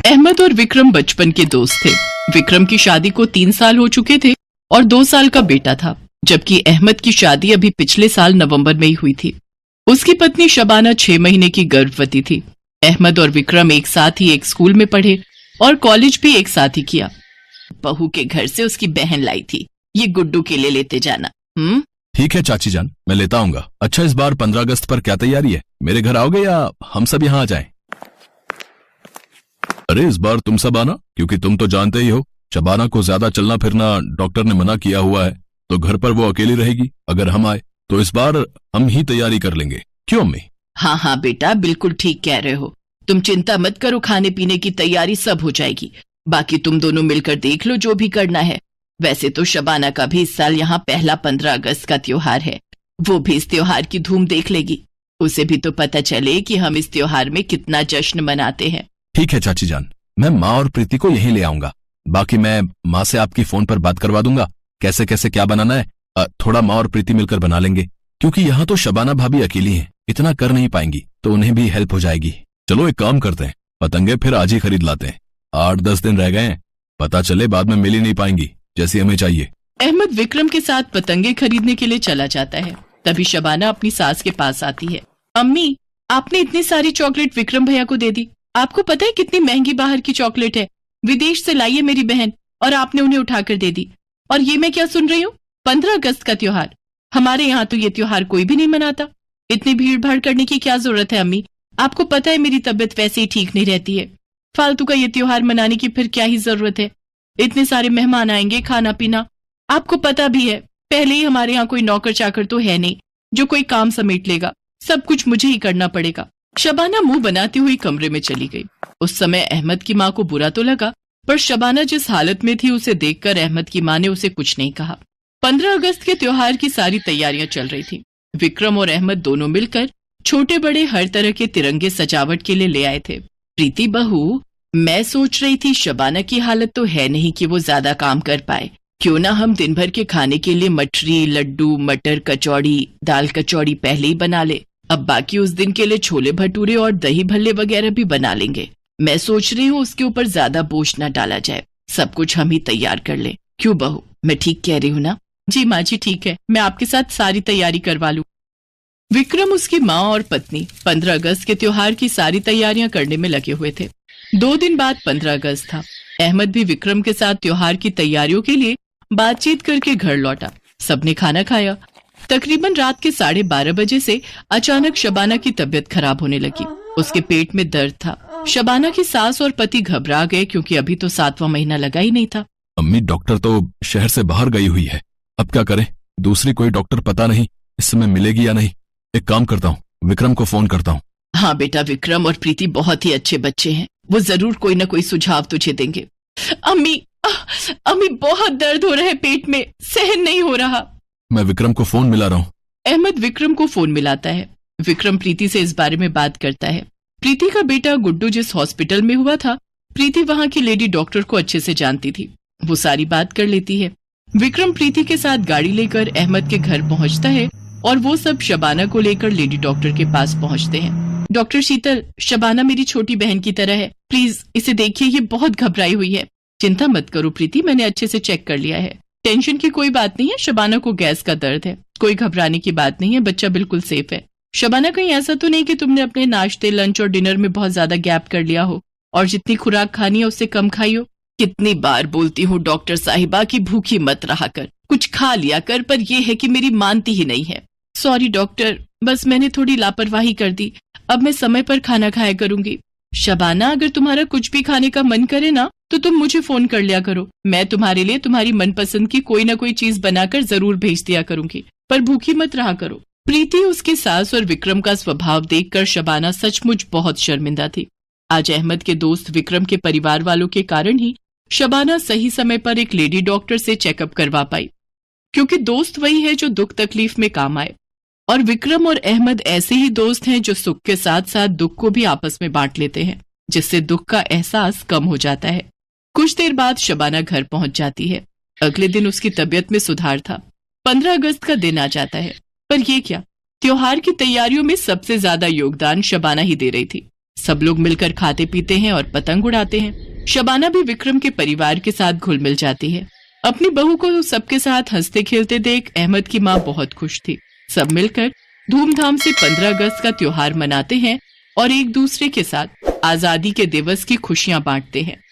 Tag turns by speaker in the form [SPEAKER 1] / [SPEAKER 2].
[SPEAKER 1] अहमद और विक्रम बचपन के दोस्त थे। विक्रम की शादी को 3 साल हो चुके थे और 2 साल का बेटा था, जबकि अहमद की शादी अभी पिछले साल नवंबर में ही हुई थी। उसकी पत्नी शबाना 6 महीने की गर्भवती थी। अहमद और विक्रम एक साथ ही एक स्कूल में पढ़े और कॉलेज भी एक साथ ही किया। बहू के घर से उसकी बहन लाई थी, ये गुड्डू के लिए लेते जाना।
[SPEAKER 2] ठीक है चाची जान, मैं लेता आऊंगा। अच्छा, इस बार 15 अगस्त पर क्या तैयारी है? मेरे घर आओगे या हम सब यहाँ आ जाएं? अरे इस बार तुम सब आना, क्योंकि तुम तो जानते ही हो शबाना को ज्यादा चलना फिरना डॉक्टर ने मना किया हुआ है, तो घर पर वो अकेली रहेगी। अगर हम आए तो इस बार हम ही तैयारी कर लेंगे। क्यों अम्मी?
[SPEAKER 1] हाँ हाँ बेटा, बिल्कुल ठीक कह रहे हो। तुम चिंता मत करो, खाने पीने की तैयारी सब हो जाएगी। बाकी तुम दोनों मिलकर देख लो जो भी करना है। वैसे तो शबाना का भी इस साल यहाँ पहला 15 अगस्त का त्योहार है, वो भी इस त्योहार की धूम देख लेगी। उसे भी तो पता चले कि हम इस त्योहार में कितना जश्न मनाते हैं।
[SPEAKER 2] ठीक है चाची जान, मैं माँ और प्रीति को यहीं ले आऊंगा। बाकी मैं माँ से आपकी फोन पर बात करवा दूंगा, कैसे कैसे क्या बनाना है। थोड़ा माँ और प्रीति मिलकर बना लेंगे, क्योंकि यहाँ तो शबाना भाभी अकेली हैं, इतना कर नहीं पाएंगी, तो उन्हें भी हेल्प हो जाएगी। चलो एक काम करते हैं, पतंगे फिर आज ही खरीद लाते हैं। 8-10 दिन रह गए हैं, पता चले बाद में मिल ही नहीं पाएंगी जैसी हमें चाहिए।
[SPEAKER 1] अहमद विक्रम के साथ पतंगे खरीदने के लिए चला जाता है। तभी शबाना अपनी सास के पास आती है। अम्मी, आपने इतनी सारी चॉकलेट विक्रम भैया को दे दी। आपको पता है कितनी महंगी बाहर की चॉकलेट है? विदेश से लाई है मेरी बहन, और आपने उन्हें उठाकर दे दी। और ये मैं क्या सुन रही हूँ? 15 अगस्त का त्योहार? हमारे यहाँ तो ये त्योहार कोई भी नहीं मनाता। इतनी भीड़ भाड़ करने की क्या जरूरत है अम्मी? आपको पता है मेरी तबीयत वैसे ही ठीक नहीं रहती है। फालतू का ये त्योहार मनाने की फिर क्या ही जरूरत है? इतने सारे मेहमान आएंगे, खाना पीना। आपको पता भी है पहले ही हमारे यहाँ कोई नौकर चाकर तो है नहीं जो कोई काम समेट लेगा। सब कुछ मुझे ही करना पड़ेगा। शबाना मुंह बनाती हुई कमरे में चली गई। उस समय अहमद की माँ को बुरा तो लगा, पर शबाना जिस हालत में थी उसे देखकर अहमद की माँ ने उसे कुछ नहीं कहा। 15 अगस्त के त्योहार की सारी तैयारियां चल रही थी। विक्रम और अहमद दोनों मिलकर छोटे बड़े हर तरह के तिरंगे सजावट के लिए ले आए थे। प्रीति बहू, मैं सोच रही थी शबाना की हालत तो है नहीं कि वो ज्यादा काम कर पाए। क्यों ना हम दिन भर के खाने के लिए मठरी, लड्डू, मटर, कचौड़ी, दाल कचौड़ी पहले ही बना ले। अब बाकी उस दिन के लिए छोले भटूरे और दही भल्ले वगैरह भी बना लेंगे। मैं सोच रही हूँ उसके ऊपर ज्यादा बोझ न डाला जाए, सब कुछ हम ही तैयार कर लें। क्यों बहू, मैं ठीक कह रही हूँ ना? जी माँ जी, ठीक है, मैं आपके साथ सारी तैयारी करवा लूँ। विक्रम, उसकी माँ और पत्नी 15 अगस्त के त्योहार की सारी तैयारियां करने में लगे हुए थे। 2 दिन बाद 15 अगस्त था। अहमद भी विक्रम के साथ त्योहार की तैयारियों के लिए बातचीत करके घर लौटा। सबने खाना खाया। तकरीबन रात के 12:30 बजे से अचानक शबाना की तबीयत खराब होने लगी। उसके पेट में दर्द था। शबाना की सास और पति घबरा गए, क्योंकि अभी तो 7वां महीना लगा ही नहीं था।
[SPEAKER 2] अम्मी, डॉक्टर तो शहर से बाहर गई हुई है, अब क्या करें? दूसरी कोई डॉक्टर पता नहीं इस समय मिलेगी या नहीं। एक काम करता हूँ, विक्रम को फोन करता हूँ।
[SPEAKER 1] हाँ बेटा, विक्रम और प्रीति बहुत ही अच्छे बच्चे हैं, वो जरूर कोई न कोई सुझाव तुझे देंगे। अम्मी, अम्मी बहुत दर्द हो रहा है पेट में, सहन नहीं हो रहा।
[SPEAKER 2] मैं विक्रम को फोन मिला रहा हूँ।
[SPEAKER 1] अहमद विक्रम को फोन मिलाता है। विक्रम प्रीति से इस बारे में बात करता है। प्रीति का बेटा गुड्डू जिस हॉस्पिटल में हुआ था, प्रीति वहाँ की लेडी डॉक्टर को अच्छे से जानती थी, वो सारी बात कर लेती है। विक्रम प्रीति के साथ गाड़ी लेकर अहमद के घर पहुँचता है और वो सब शबाना को लेकर लेडी डॉक्टर के पास पहुँचते हैं। डॉक्टर शीतल, शबाना मेरी छोटी बहन की तरह है, प्लीज इसे देखिए, ये बहुत घबराई हुई है। चिंता मत करो प्रीति, मैंने अच्छे से चेक कर लिया है, टेंशन की कोई बात नहीं है। शबाना को गैस का दर्द है, कोई घबराने की बात नहीं है, बच्चा बिल्कुल सेफ है। शबाना, कहीं ऐसा तो नहीं कि तुमने अपने नाश्ते, लंच और डिनर में बहुत ज्यादा गैप कर लिया हो और जितनी खुराक खानी है उससे कम खाई हो? कितनी बार बोलती हूँ डॉक्टर साहिबा की भूखी मत रहा कर, कुछ खा लिया कर, पर यह है कि मेरी मानती ही नहीं है। सॉरी डॉक्टर, बस मैंने थोड़ी लापरवाही कर दी, अब मैं समय पर खाना खाया करूंगी। शबाना, अगर तुम्हारा कुछ भी खाने का मन करे ना तो तुम मुझे फोन कर लिया करो, मैं तुम्हारे लिए तुम्हारी मनपसंद की कोई ना कोई चीज बनाकर जरूर भेज दिया करूंगी, पर भूखी मत रहा करो। प्रीति, उसके सास और विक्रम का स्वभाव देखकर शबाना सचमुच बहुत शर्मिंदा थी। आज अहमद के दोस्त विक्रम के परिवार वालों के कारण ही शबाना सही समय पर एक लेडी डॉक्टर से चेकअप करवा पाई, क्योंकि दोस्त वही है जो दुख तकलीफ में काम आए। और विक्रम और अहमद ऐसे ही दोस्त हैं जो सुख के साथ साथ दुख को भी आपस में बांट लेते हैं, जिससे दुख का एहसास कम हो जाता है। कुछ देर बाद शबाना घर पहुंच जाती है। अगले दिन उसकी तबीयत में सुधार था। 15 अगस्त का दिन आ जाता है, पर यह क्या, त्योहार की तैयारियों में सबसे ज्यादा योगदान शबाना ही दे रही थी। सब लोग मिलकर खाते पीते हैं और पतंग उड़ाते हैं। शबाना भी विक्रम के परिवार के साथ घुल मिल जाती है। अपनी बहू को सबके साथ हंसते खेलते देख अहमद की माँ बहुत खुश थी। सब मिलकर धूमधाम से 15 अगस्त का त्योहार मनाते हैं और एक दूसरे के साथ आजादी के दिवस की खुशियां बांटते हैं।